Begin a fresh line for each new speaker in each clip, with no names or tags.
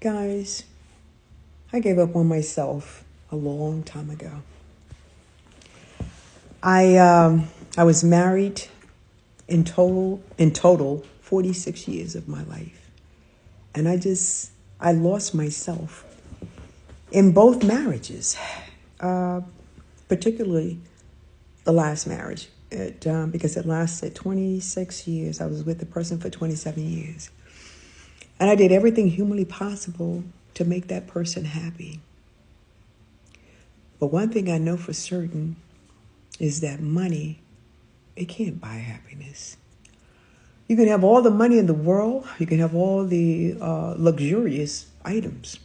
Guys, I gave up on myself a long time ago. I was married in total 46 years of my life. And I lost myself in both marriages, particularly the last marriage, because it lasted 26 years. I was with the person for 27 years. And I did everything humanly possible to make that person happy. But one thing I know for certain is that money, it can't buy happiness. You can have all the money in the world. You can have all the luxurious items.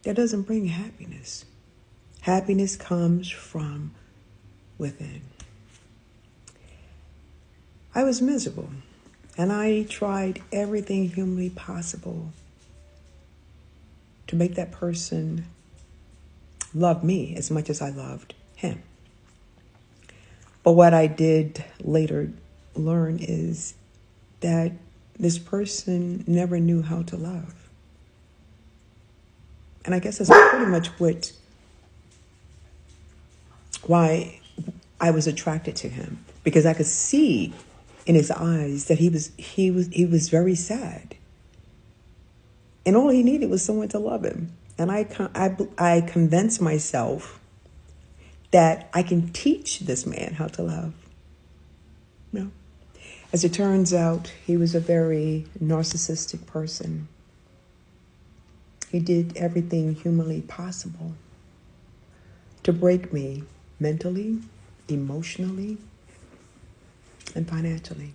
That doesn't bring happiness. Happiness comes from within. I was miserable, and I tried everything humanly possible to make that person love me as much as I loved him. But what I did later learn is that this person never knew how to love. And I guess that's pretty much why I was attracted to him, because I could see in his eyes that he was very sad, and all he needed was someone to love him. And I convinced myself that I can teach this man how to love. No. As it turns out, he was a very narcissistic person. He did everything humanly possible to break me mentally, emotionally, and financially.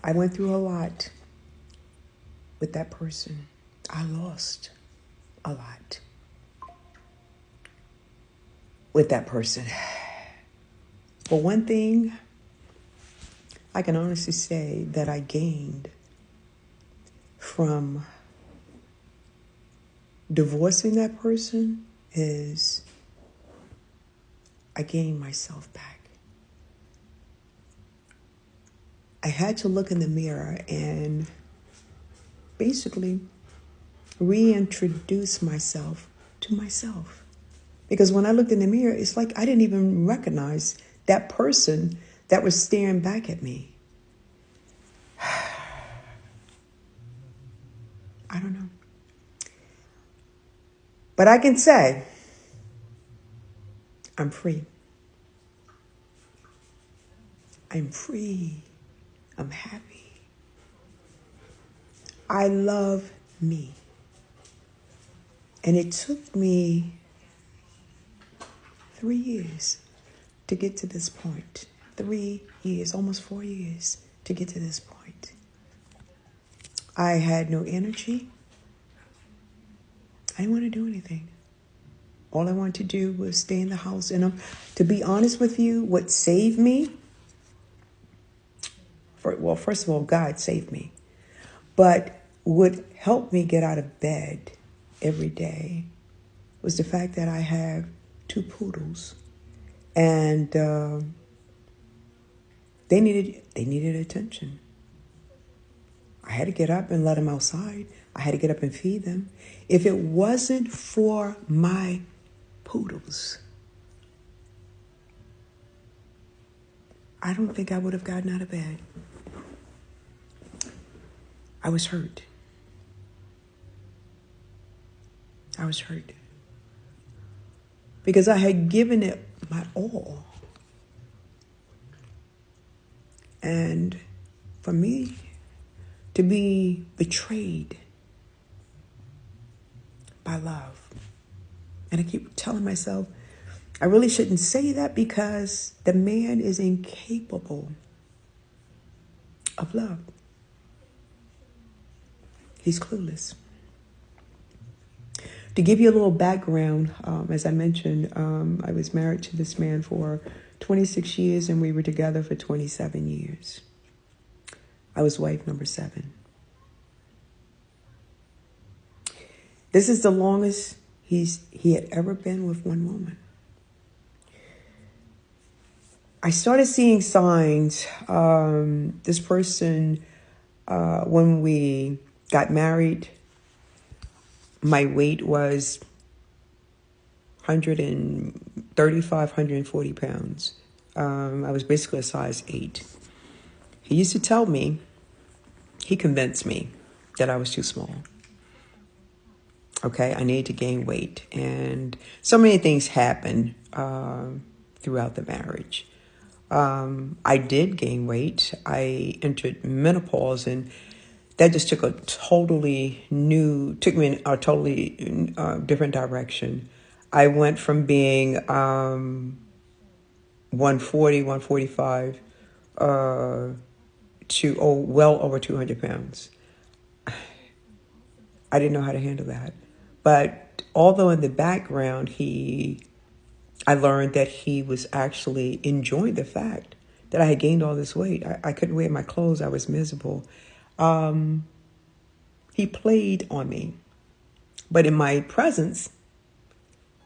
I went through a lot with that person. I lost a lot with that person. But one thing I can honestly say that I gained from divorcing that person is I gained myself back. I had to look in the mirror and basically reintroduce myself to myself. Because when I looked in the mirror, it's like I didn't even recognize that person that was staring back at me. I don't know. But I can say I'm free. I'm free. I'm happy. I love me. And it took me 3 years to get to this point. 3 years, almost 4 years to get to this point. I had no energy. I didn't want to do anything. All I wanted to do was stay in the house. And to be honest with you, what saved me, first of all, God saved me. But what helped me get out of bed every day was the fact that I have 2 poodles. And they needed attention. I had to get up and let them outside. I had to get up and feed them. If it wasn't for my poodles, I don't think I would have gotten out of bed. I was hurt. I was hurt. Because I had given it my all. And for me to be betrayed by love. And I keep telling myself, I really shouldn't say that because the man is incapable of love. He's clueless. To give you a little background, as I mentioned, I was married to this man for 26 years and we were together for 27 years. I was wife number 7. This is the longest he had ever been with one woman. I started seeing signs. This person, when we got married, my weight was 135, 140 pounds. I was basically a size 8. He used to tell me, he convinced me that I was too small. Okay, I needed to gain weight. And so many things happened throughout the marriage. I did gain weight. I entered menopause, and that just took took me in a totally different direction. I went from being 140, 145 to well over 200 pounds. I didn't know how to handle that. But although in the background, I learned that he was actually enjoying the fact that I had gained all this weight. I couldn't wear my clothes. I was miserable. He played on me. But in my presence,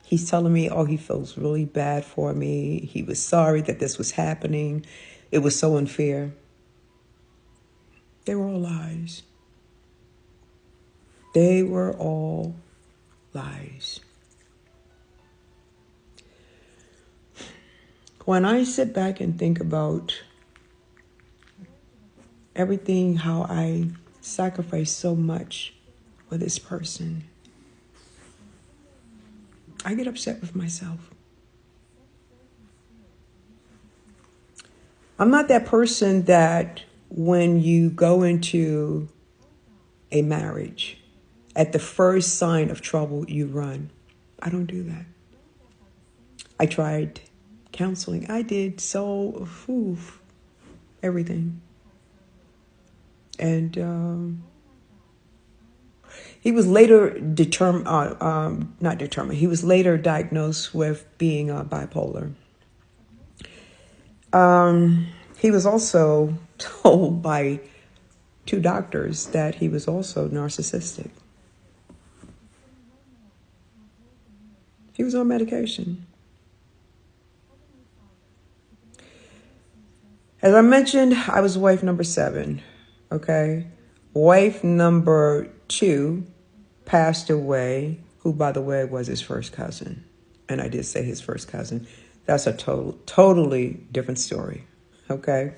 he's telling me, oh, he feels really bad for me. He was sorry that this was happening. It was so unfair. They were all lies. They were all lies. When I sit back and think about everything, how I sacrificed so much for this person, I get upset with myself. I'm not that person that when you go into a marriage, at the first sign of trouble, you run. I don't do that. I tried counseling. I did everything. And he was later not determined. He was later diagnosed with being bipolar. He was also told by 2 doctors that he was also narcissistic. He was on medication. As I mentioned, I was wife number 7, okay? Wife number 2 passed away, who, by the way, was his first cousin. And I did say his first cousin. That's a totally different story, okay?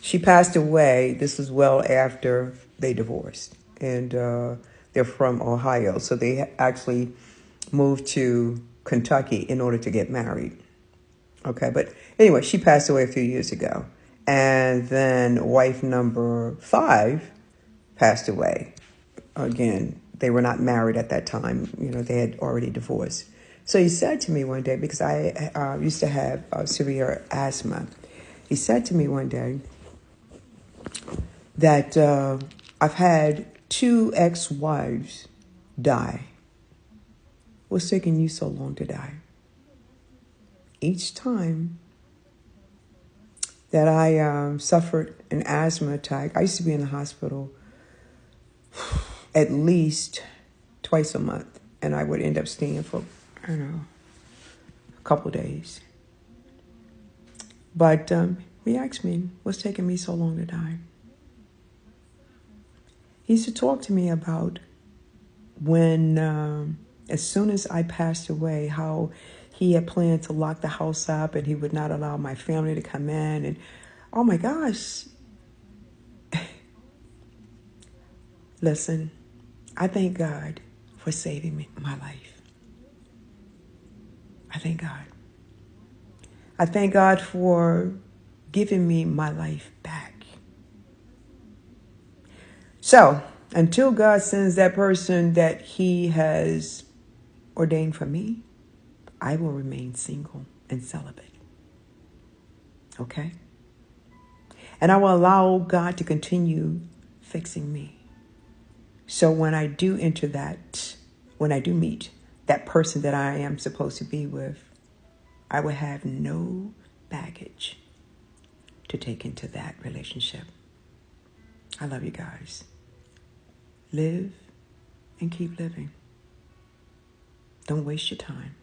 She passed away. This was well after they divorced. And they're from Ohio. So they actually moved to Kentucky in order to get married. Okay, but anyway, she passed away a few years ago. And then wife number 5 passed away. Again, they were not married at that time. They had already divorced. So he said to me one day, because I used to have severe asthma. He said to me one day that I've had 2 ex-wives die. What's taking you so long to die? Each time that I suffered an asthma attack, I used to be in the hospital at least twice a month. And I would end up staying for, a couple of days. But he asked me, what's taking me so long to die? He used to talk to me about when, as soon as I passed away, how he had planned to lock the house up and he would not allow my family to come in. And oh my gosh. Listen, I thank God for saving my life. I thank God. I thank God for giving me my life back. So, until God sends that person that he has ordained for me, I will remain single and celibate. Okay? And I will allow God to continue fixing me. So when I do when I do meet that person that I am supposed to be with, I will have no baggage to take into that relationship. I love you guys. Live and keep living. Don't waste your time.